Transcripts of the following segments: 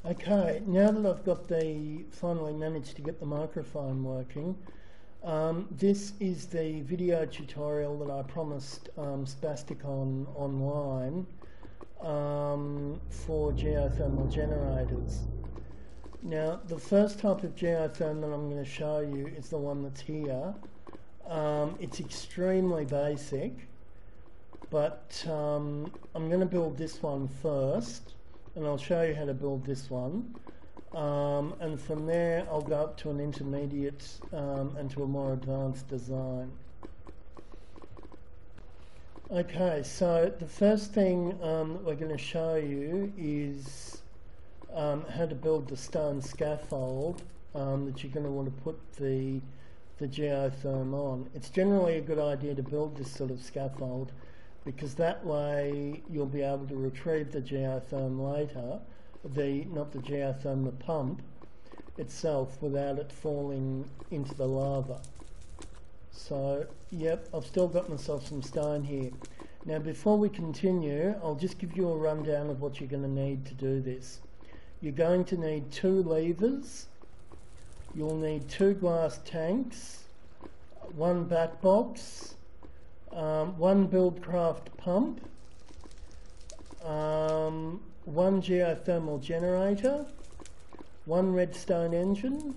Okay, now that I've finally managed to get the microphone working, this is the video tutorial that I promised SpasticonOnline for geothermal generators. Now, the first type of geotherm that I'm going to show you is the one that's here. It's extremely basic, but I'm going to build this one first, and I'll show you how to build this one. And from there I'll go up to an intermediate and to a more advanced design. Okay, so the first thing that we're going to show you is how to build the stone scaffold that you're going to want to put the geotherm on. It's generally a good idea to build this sort of scaffold, because that way you'll be able to retrieve the geotherm later, not the geotherm, the pump itself, without it falling into the lava. So, yep, I've still got myself some stone here. Now, before we continue, I'll just give you a rundown of what you're going to need to do this. You're going to need 2 levers, you'll need 2 glass tanks, 1 bat box, 1 BuildCraft pump, 1 geothermal generator, 1 redstone engine,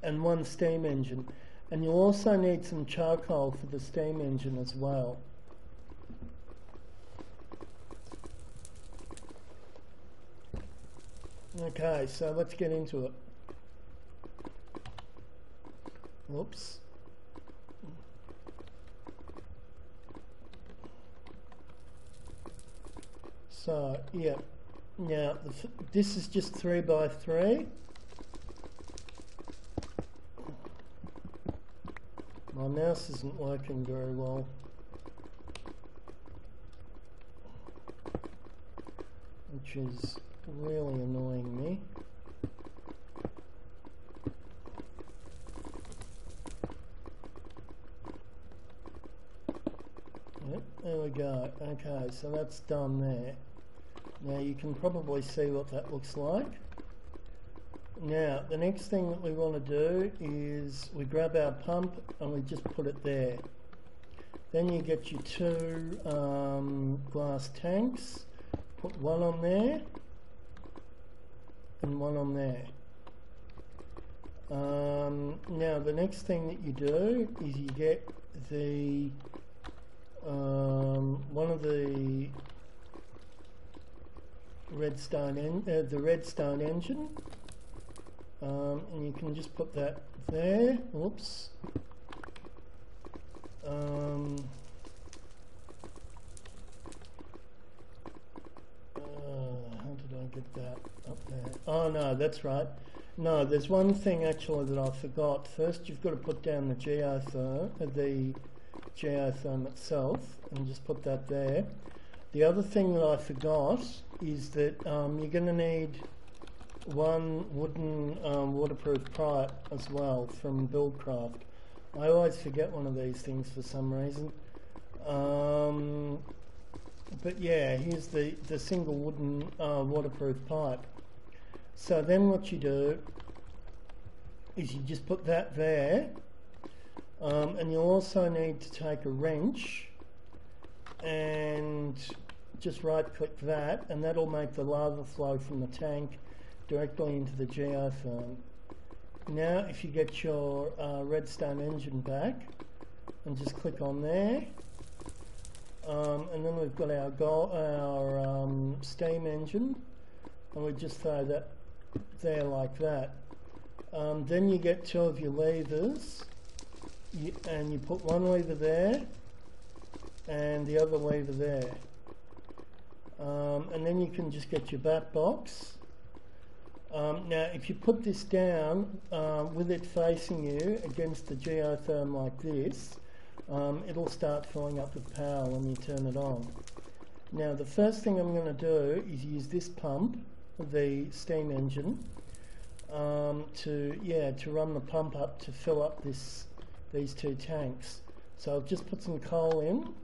and 1 steam engine. And you'll also need some charcoal for the steam engine as well. Okay, so let's get into it. Whoops. So, yeah, now this is just 3 by 3. My mouse isn't working very well. Which is really annoying me. Yep, there we go. Okay, so that's done there. Now you can probably see what that looks like. Now the next thing that we want to do is we grab our pump and we just put it there. Then you get your 2 glass tanks, put 1 on there and 1 on there. Now the next thing that you do is you get the one of the redstone engine, and you can just put that there. Whoops. How did I get that up there? Oh no, that's right. No, there's one thing actually that I forgot. First you've got to put down the geotherm itself, and just put that there. The other thing that I forgot is that you're going to need 1 wooden waterproof pipe as well from BuildCraft. I always forget one of these things for some reason. But yeah, here's the single wooden waterproof pipe. So then what you do is you just put that there, and you'll also need to take a wrench and just right click that, and that'll make the lava flow from the tank directly into the geotherm. Now if you get your redstone engine back and just click on there, and then we've got our steam engine, and we just throw that there like that. Then you get 2 of your levers, and you put 1 lever there and the other lever there, and then you can just get your bat box. Now if you put this down with it facing you against the geotherm like this, it'll start filling up with power when you turn it on. Now the first thing I'm going to do is use this pump, the steam engine, to run the pump up to fill up these 2 tanks. So I've just put some coal in,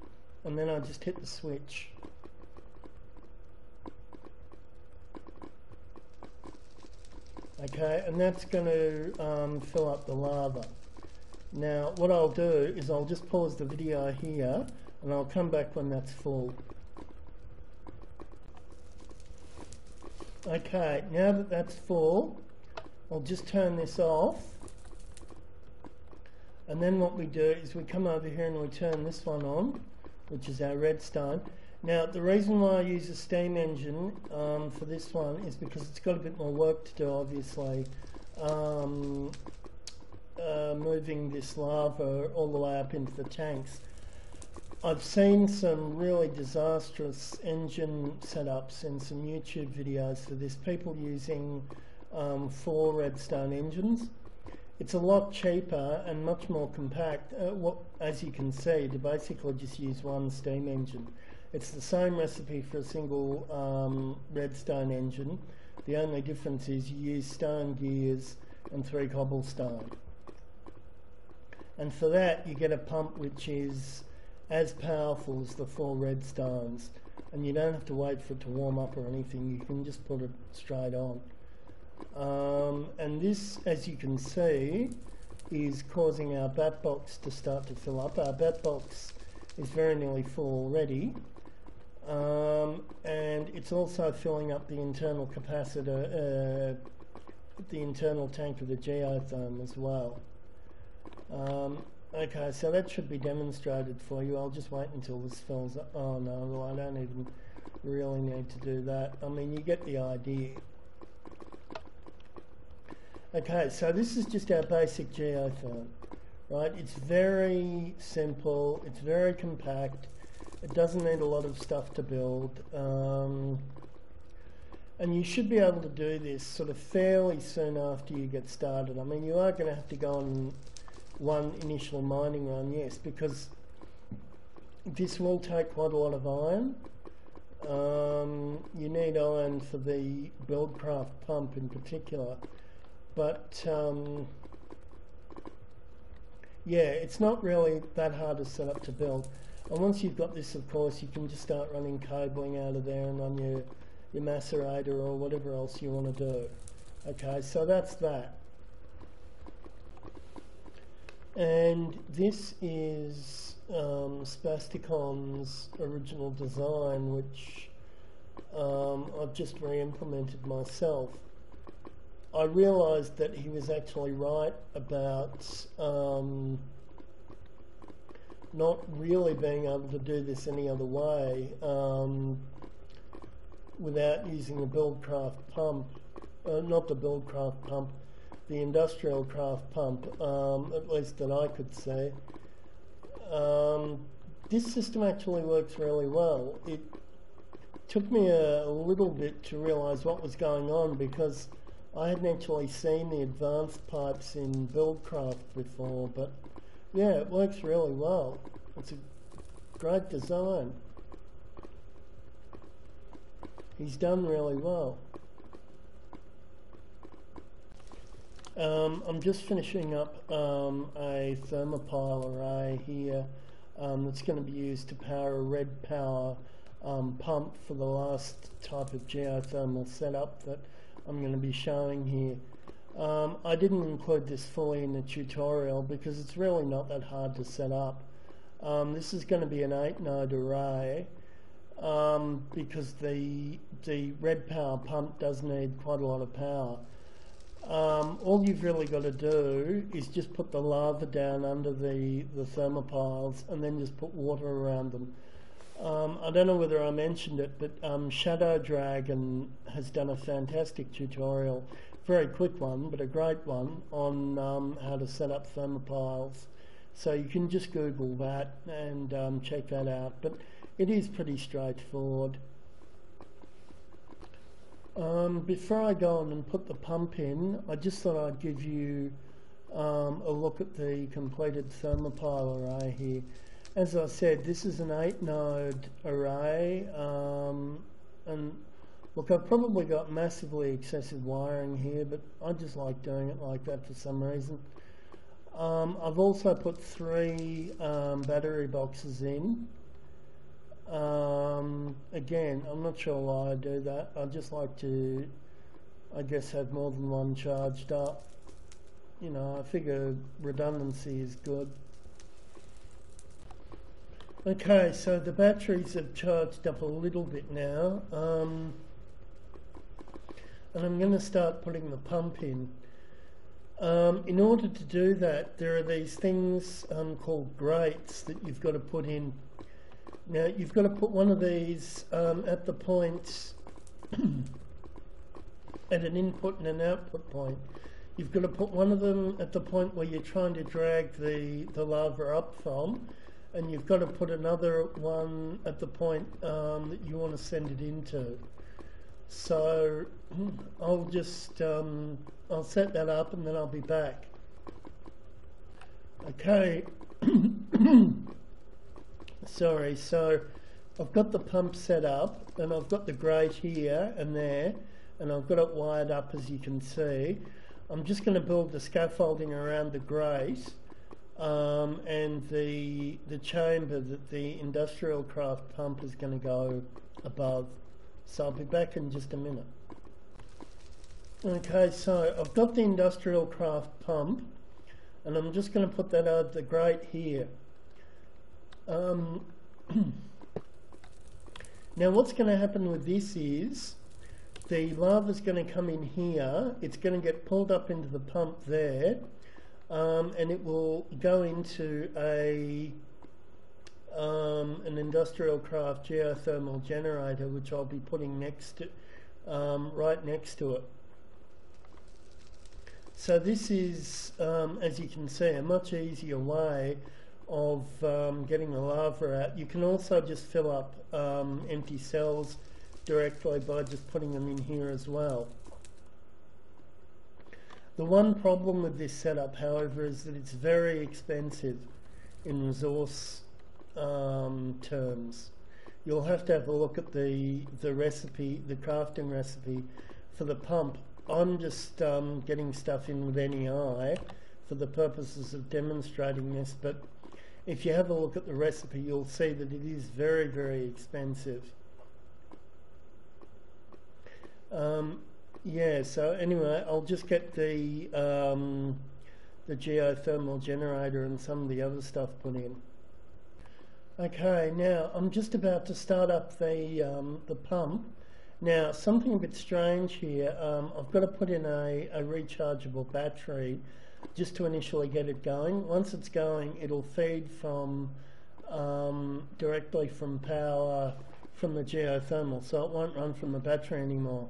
and then I just hit the switch. Okay, and that's going to fill up the lava. Now what I'll do is I'll just pause the video here and I'll come back when that's full. Okay, now that that's full, I'll just turn this off, and then what we do is we come over here and we turn this one on, which is our redstone. Now the reason why I use a steam engine for this one is because it's got a bit more work to do, obviously, moving this lava all the way up into the tanks. I've seen some really disastrous engine setups in some YouTube videos for this, people using 4 redstone engines. It's a lot cheaper and much more compact, as you can see, to basically just use one steam engine. It's the same recipe for a single redstone engine. The only difference is you use stone gears and 3 cobblestone. And for that you get a pump which is as powerful as the 4 redstones, and you don't have to wait for it to warm up or anything, you can just put it straight on. And this, as you can see, is causing our bat box to start to fill up. Our bat box is very nearly full already, and it's also filling up the internal capacitor, the internal tank of the geotherm as well. Okay, so that should be demonstrated for you. I'll just wait until this fills up. Oh no, well, I don't even really need to do that. I mean, you get the idea. Okay, so this is just our basic geotherm, right? It's very simple, it's very compact, it doesn't need a lot of stuff to build, and you should be able to do this sort of fairly soon after you get started. I mean, you are going to have to go on one initial mining run, yes, because this will take quite a lot of iron. You need iron for the BuildCraft pump in particular. But yeah, it's not really that hard to set up to build. And once you've got this, of course, you can just start running cabling out of there and run your macerator or whatever else you want to do. Okay, so that's that. And this is Spasticon's original design, which I've just re-implemented myself. I realised that he was actually right about not really being able to do this any other way without using the BuildCraft pump, not the BuildCraft pump, the IndustrialCraft pump, at least that I could say. This system actually works really well. It took me a little bit to realise what was going on, because I hadn't actually seen the advanced pipes in BuildCraft before, but yeah, it works really well. It's a great design. He's done really well. I'm just finishing up a thermopile array here that's going to be used to power a RedPower pump for the last type of geothermal setup that I'm going to be showing here. I didn't include this fully in the tutorial because it's really not that hard to set up. This is going to be an 8-node array because the RedPower pump does need quite a lot of power. All you've really got to do is just put the lava down under the thermopiles and then just put water around them. I don't know whether I mentioned it, but Shadowdragn has done a fantastic tutorial, very quick one, but a great one, on how to set up thermopiles. So you can just Google that and check that out, but it is pretty straightforward. Before I go on and put the pump in, I just thought I'd give you a look at the completed thermopile array here. As I said, this is an 8-node array, and look, I've probably got massively excessive wiring here, but I just like doing it like that for some reason. I've also put 3 battery boxes in. Again, I'm not sure why I do that. I just like to I guess, have more than one charged up. You know, I figure redundancy is good. Okay, so the batteries have charged up a little bit now, and I'm going to start putting the pump in. In order to do that, there are these things called grates that you've got to put in. Now, you've got to put one of these at the point, at an input and an output point. You've got to put one of them at the point where you're trying to drag the lava up from, and you've got to put another one at the point that you want to send it into. So I'll just I'll set that up and then I'll be back. Okay. Sorry, so I've got the pump set up and I've got the grate here and there, and I've got it wired up, as you can see. I'm just going to build the scaffolding around the grate and the chamber that the IndustrialCraft pump is going to go above. So I'll be back in just a minute. Okay, so I've got the IndustrialCraft pump and I'm just going to put that over the grate here. Now what's going to happen with this is the lava is going to come in here, it's going to get pulled up into the pump there, and it will go into an IndustrialCraft Geothermal Generator, which I'll be putting next to, right next to it. So this is, as you can see, a much easier way of getting the lava out. You can also just fill up empty cells directly by just putting them in here as well. The one problem with this setup, however, is that it's very expensive in resource terms. You'll have to have a look at the recipe, the crafting recipe for the pump. I'm just getting stuff in with NEI for the purposes of demonstrating this, but if you have a look at the recipe, you'll see that it is very, very expensive. Yeah, so anyway, I'll just get the geothermal generator and some of the other stuff put in. Okay, now I'm just about to start up the pump. Now, something a bit strange here, I've got to put in a rechargeable battery just to initially get it going. Once it's going, it'll feed from directly from power from the geothermal, so it won't run from the battery anymore.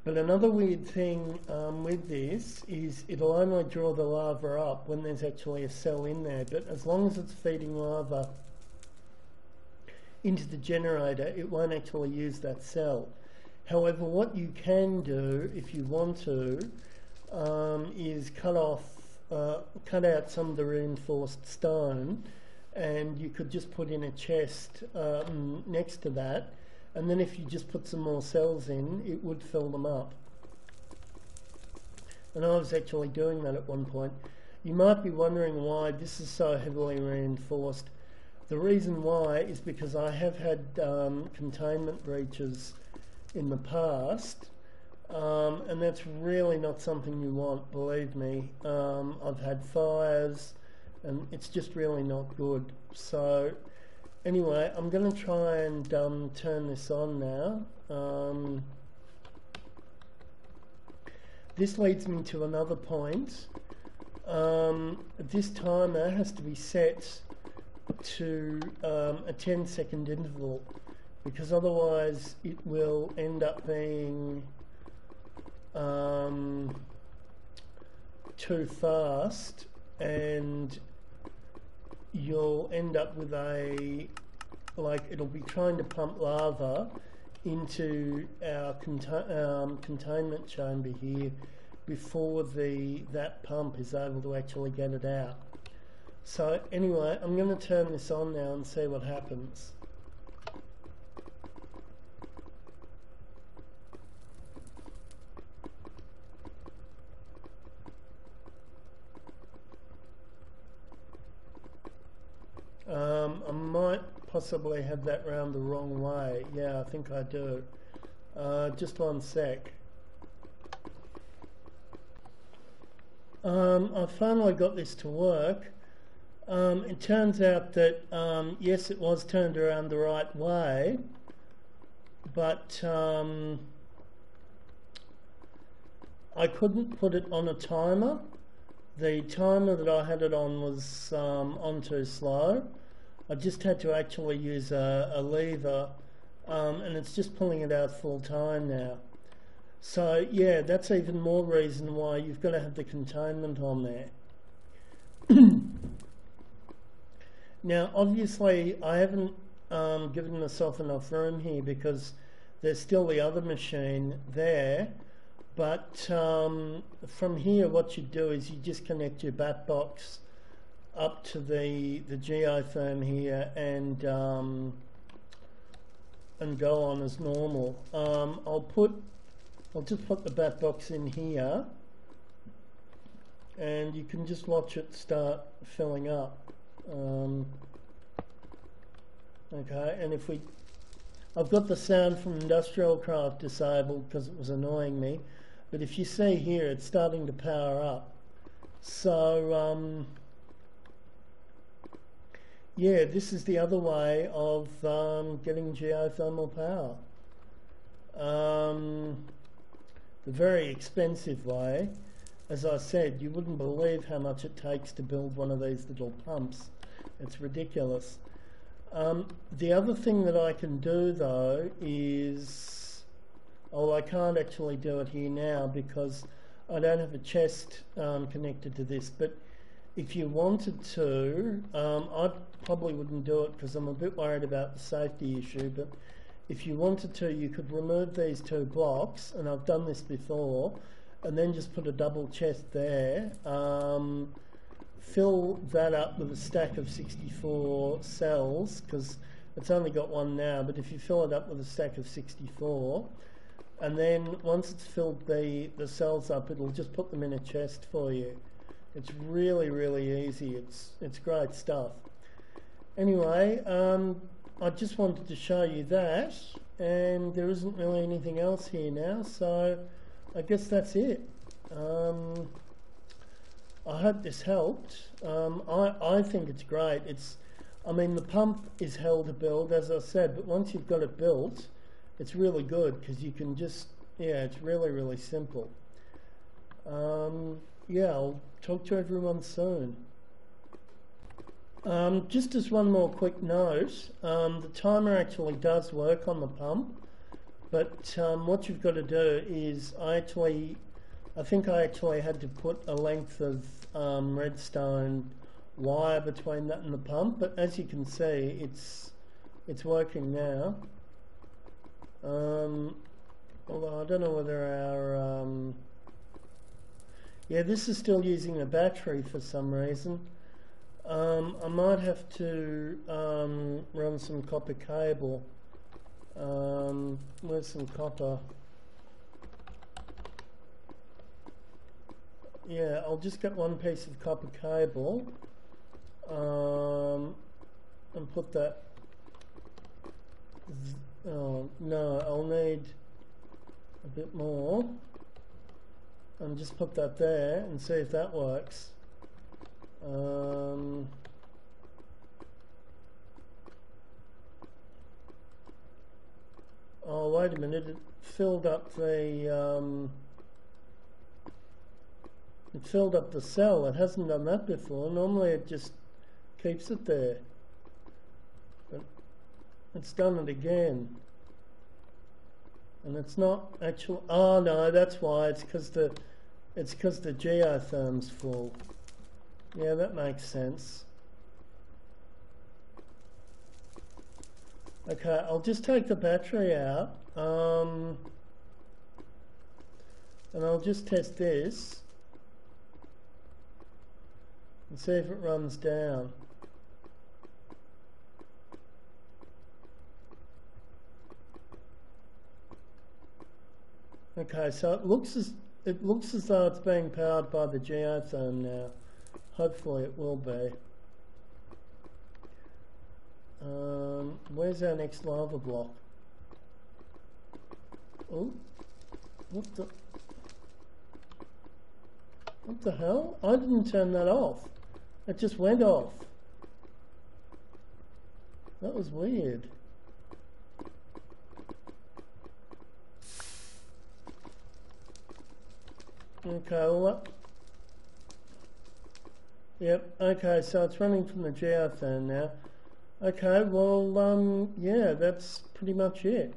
But another weird thing with this is it'll only draw the lava up when there's actually a cell in there, but as long as it's feeding lava into the generator, it won't actually use that cell. However, what you can do if you want to is cut out some of the reinforced stone, and you could just put in a chest next to that, and then if you just put some more cells in, it would fill them up. And I was actually doing that at one point. You might be wondering why this is so heavily reinforced. The reason why is because I have had containment breaches in the past, and that's really not something you want, believe me. I've had fires and it's just really not good. So anyway, I'm going to try and turn this on now. This leads me to another point. This timer has to be set to a 10-second interval, because otherwise it will end up being too fast, and you'll end up with it'll be trying to pump lava into our containment chamber here before that pump is able to actually get it out. So anyway, I'm going to turn this on now and see what happens. I might possibly have that round the wrong way. Yeah, I think I do. Just one sec. I finally got this to work. It turns out that yes, it was turned around the right way, but I couldn't put it on a timer. The timer that I had it on was on too slow. I just had to actually use a lever, and it's just pulling it out full time now. So yeah, that's even more reason why you've got to have the containment on there. Now obviously I haven't given myself enough room here because there's still the other machine there, but from here what you do is you just connect your bat box up to the geotherm here and go on as normal. I'll just put the bat box in here and you can just watch it start filling up. Okay, and I've got the sound from IndustrialCraft disabled because it was annoying me, but if you see here it's starting to power up. So yeah, this is the other way of getting geothermal power. The very expensive way, as I said, you wouldn't believe how much it takes to build one of these little pumps. It's ridiculous. The other thing that I can do though is, I can't actually do it here now because I don't have a chest connected to this, but if you wanted to, I probably wouldn't do it because I'm a bit worried about the safety issue, but if you wanted to, you could remove these two blocks, and I've done this before, and then just put a double chest there, fill that up with a stack of 64 cells, because it's only got one now, but if you fill it up with a stack of 64, and then once it's filled the cells up, it'll just put them in a chest for you. It's really, really easy. It's great stuff. Anyway, I just wanted to show you that, and there isn't really anything else here now, so I guess that's it. I hope this helped. I think it's great. I mean, the pump is hell to build, as I said, but once you've got it built, it's really good because you can just, yeah, it's really, really simple. Yeah, I'll talk to everyone soon. Just as one more quick note, the timer actually does work on the pump, but what you've got to do is I think I actually had to put a length of redstone wire between that and the pump, but as you can see, it's working now. Although I don't know whether our yeah, this is still using a battery for some reason. I might have to run some copper cable. Where's some copper? Yeah, I'll just get one piece of copper cable and put that. Oh no, I'll need a bit more. And just put that there and see if that works. Oh wait a minute, it filled up the cell. It hasn't done that before. Normally it just keeps it there, but it's done it again, and it's not actually. Oh no, that's why. It's because the geotherm's full. Yeah, that makes sense. Okay, I'll just take the battery out, and I'll just test this and see if it runs down. Okay, so it looks as though it's being powered by the geotherm now. Hopefully it will be. Where's our next lava block? Oh, what the? What the hell? I didn't turn that off. It just went off. That was weird. Okay, well, yep, okay, so it's running from the geotherm now. Okay, well, yeah, that's pretty much it.